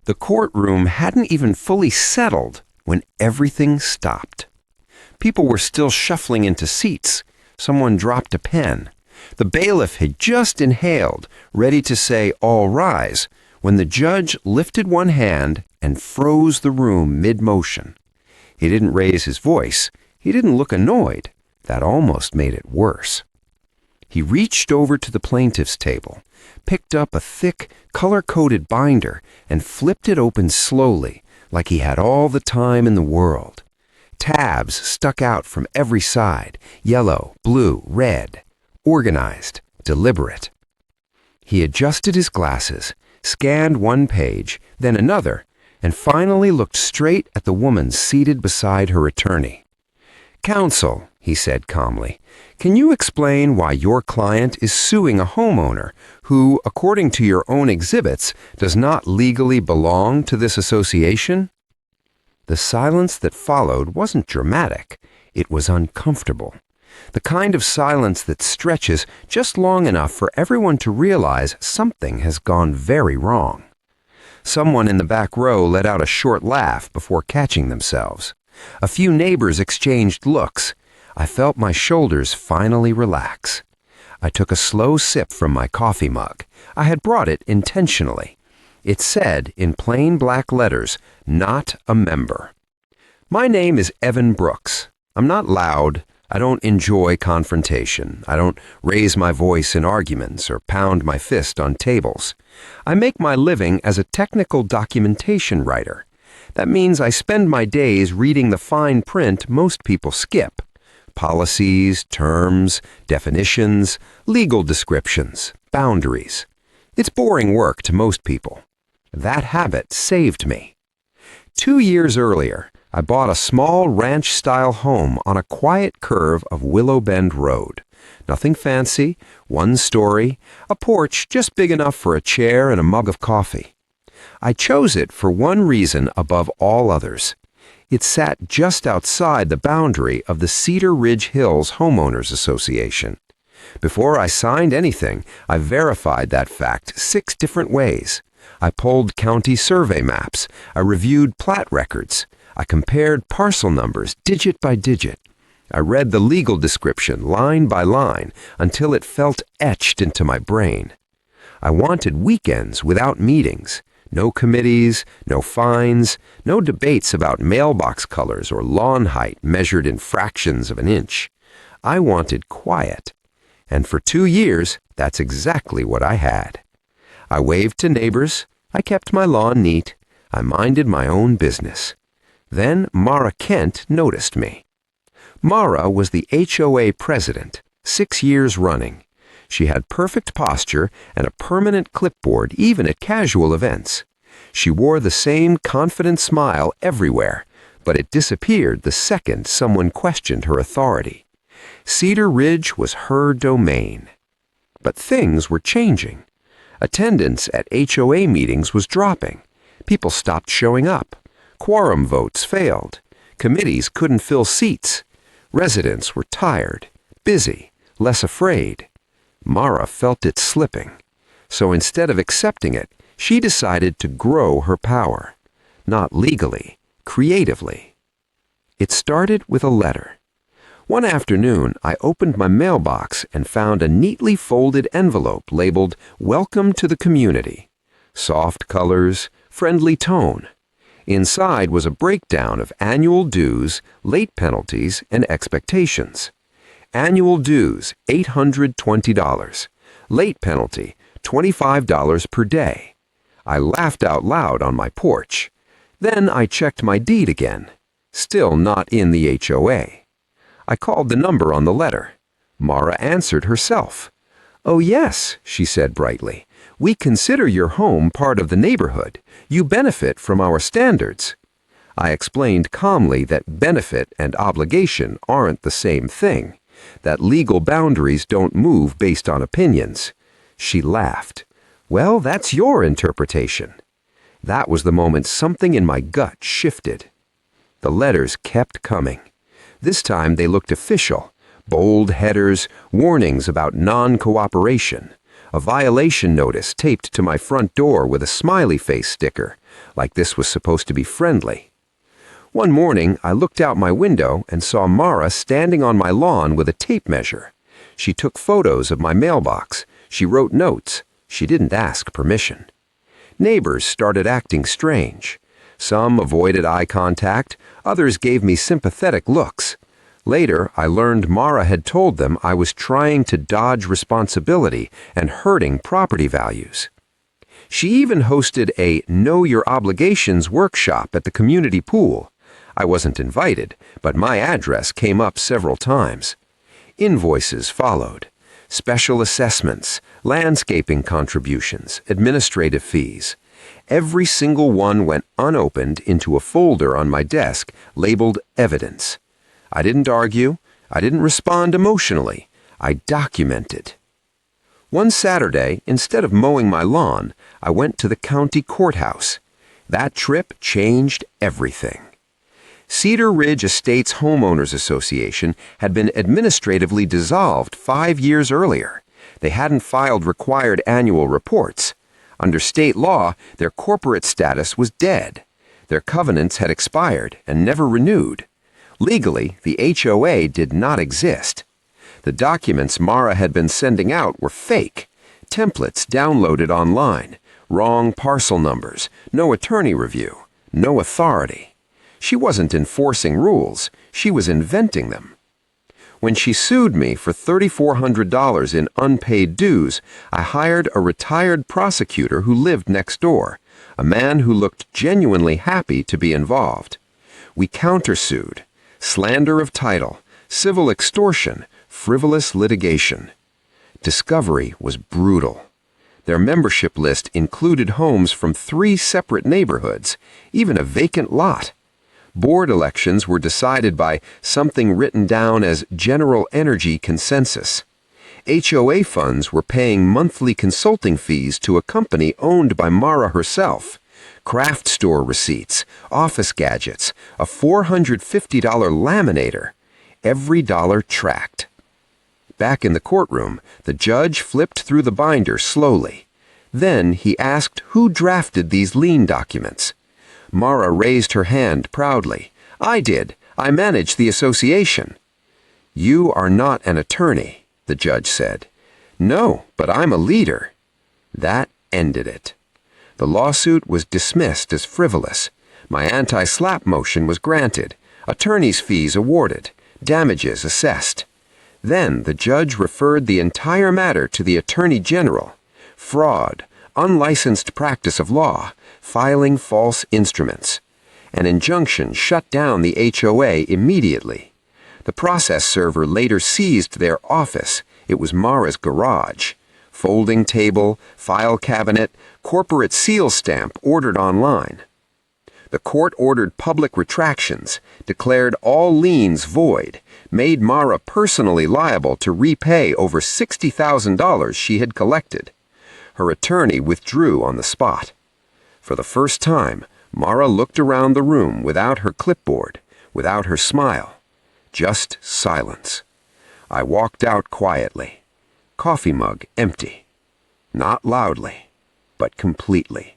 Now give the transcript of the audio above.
The courtroom hadn't even fully settled when everything stopped. People were still shuffling into seats. Someone dropped a pen. The bailiff had just inhaled, ready to say, "All rise," when the judge lifted one hand and froze the room mid-motion. He didn't raise his voice. He didn't look annoyed. That almost made it worse. He reached over to the plaintiff's table, picked up a thick, color-coded binder, and flipped it open slowly, like he had all the time in the world. Tabs stuck out from every side, yellow, blue, red, organized, deliberate. He adjusted his glasses, scanned one page, then another, and finally looked straight at the woman seated beside her attorney. "Counsel," he said calmly, "can you explain why your client is suing a homeowner who, according to your own exhibits, does not legally belong to this association?" The silence that followed wasn't dramatic. It was uncomfortable. The kind of silence that stretches just long enough for everyone to realize something has gone very wrong. Someone in the back row let out a short laugh before catching themselves. A few neighbors exchanged looks. I felt my shoulders finally relax. I took a slow sip from my coffee mug. I had brought it intentionally. It said in plain black letters, "Not a member." My name is Evan Brooks. I'm not loud. I don't enjoy confrontation. I don't raise my voice in arguments or pound my fist on tables. I make my living as a technical documentation writer. That means I spend my days reading the fine print most people skip. Policies, terms, definitions, legal descriptions, boundaries. It's boring work to most people. That habit saved me. 2 years earlier, I bought a small ranch-style home on a quiet curve of Willow Bend Road. Nothing fancy, one story, a porch just big enough for a chair and a mug of coffee. I chose it for one reason above all others. It sat just outside the boundary of the Cedar Ridge Hills Homeowners Association. Before I signed anything, I verified that fact 6 different ways. I pulled county survey maps. I reviewed plat records. I compared parcel numbers digit by digit. I read the legal description line by line until it felt etched into my brain. I wanted weekends without meetings. No committees, no fines, no debates about mailbox colors or lawn height measured in fractions of an inch. I wanted quiet. And for 2 years, that's exactly what I had. I waved to neighbors. I kept my lawn neat. I minded my own business. Then Mara Kent noticed me. Mara was the HOA president, 6 years running. She had perfect posture and a permanent clipboard even at casual events. She wore the same confident smile everywhere, but it disappeared the second someone questioned her authority. Cedar Ridge was her domain. But things were changing. Attendance at HOA meetings was dropping. People stopped showing up. Quorum votes failed. Committees couldn't fill seats. Residents were tired, busy, less afraid. Mara felt it slipping. So instead of accepting it, she decided to grow her power. Not legally, creatively. It started with a letter. One afternoon, I opened my mailbox and found a neatly folded envelope labeled "Welcome to the Community." Soft colors, friendly tone. Inside was a breakdown of annual dues, late penalties, and expectations. Annual dues, $820. Late penalty, $25 per day. I laughed out loud on my porch. Then I checked my deed again. Still not in the HOA. I called the number on the letter. Mara answered herself. "Oh yes," she said brightly. "We consider your home part of the neighborhood. You benefit from our standards." I explained calmly that benefit and obligation aren't the same thing, that legal boundaries don't move based on opinions. She laughed. "Well, that's your interpretation." That was the moment something in my gut shifted. The letters kept coming. This time they looked official. Bold headers, warnings about non-cooperation. A violation notice taped to my front door with a smiley face sticker. like this was supposed to be friendly. One morning, I looked out my window and saw Mara standing on my lawn with a tape measure. She took photos of my mailbox. She wrote notes. She didn't ask permission. Neighbors started acting strange. Some avoided eye contact. Others gave me sympathetic looks. Later, I learned Mara had told them I was trying to dodge responsibility and hurting property values. She even hosted a Know Your Obligations workshop at the community pool. I wasn't invited, but my address came up several times. Invoices followed. Special assessments, landscaping contributions, administrative fees. Every single one went unopened into a folder on my desk labeled Evidence. I didn't argue. I didn't respond emotionally. I documented. One Saturday, instead of mowing my lawn, I went to the county courthouse. That trip changed everything. Cedar Ridge Estates Homeowners Association had been administratively dissolved 5 years earlier. They hadn't filed required annual reports. Under state law, their corporate status was dead. Their covenants had expired and never renewed. Legally, the HOA did not exist. The documents Mara had been sending out were fake. Templates downloaded online, wrong parcel numbers, no attorney review, no authority. She wasn't enforcing rules, she was inventing them. When she sued me for $3,400 in unpaid dues, I hired a retired prosecutor who lived next door, a man who looked genuinely happy to be involved. We countersued. Slander of title, civil extortion, frivolous litigation. Discovery was brutal. Their membership list included homes from 3 separate neighborhoods, even a vacant lot. Board elections were decided by something written down as general energy consensus. HOA funds were paying monthly consulting fees to a company owned by Mara herself. Craft store receipts, office gadgets, a $450 laminator. Every dollar tracked. Back in the courtroom, the judge flipped through the binder slowly. Then he asked who drafted these lien documents. Mara raised her hand proudly. I did. I manage the association. You are not an attorney, the judge said. No, but I'm a leader. That ended it. The lawsuit was dismissed as frivolous. My anti-SLAPP motion was granted. Attorney's fees awarded. Damages assessed. Then the judge referred the entire matter to the Attorney General. Fraud, unlicensed practice of law, filing false instruments. An injunction shut down the HOA immediately. The process server later seized their office. It was Mara's garage. Folding table, file cabinet, corporate seal stamp ordered online. The court ordered public retractions, declared all liens void, made Mara personally liable to repay over $60,000 she had collected. Her attorney withdrew on the spot. For the first time, Mara looked around the room without her clipboard, without her smile. Just silence. I walked out quietly. Coffee mug empty. Not loudly, but completely.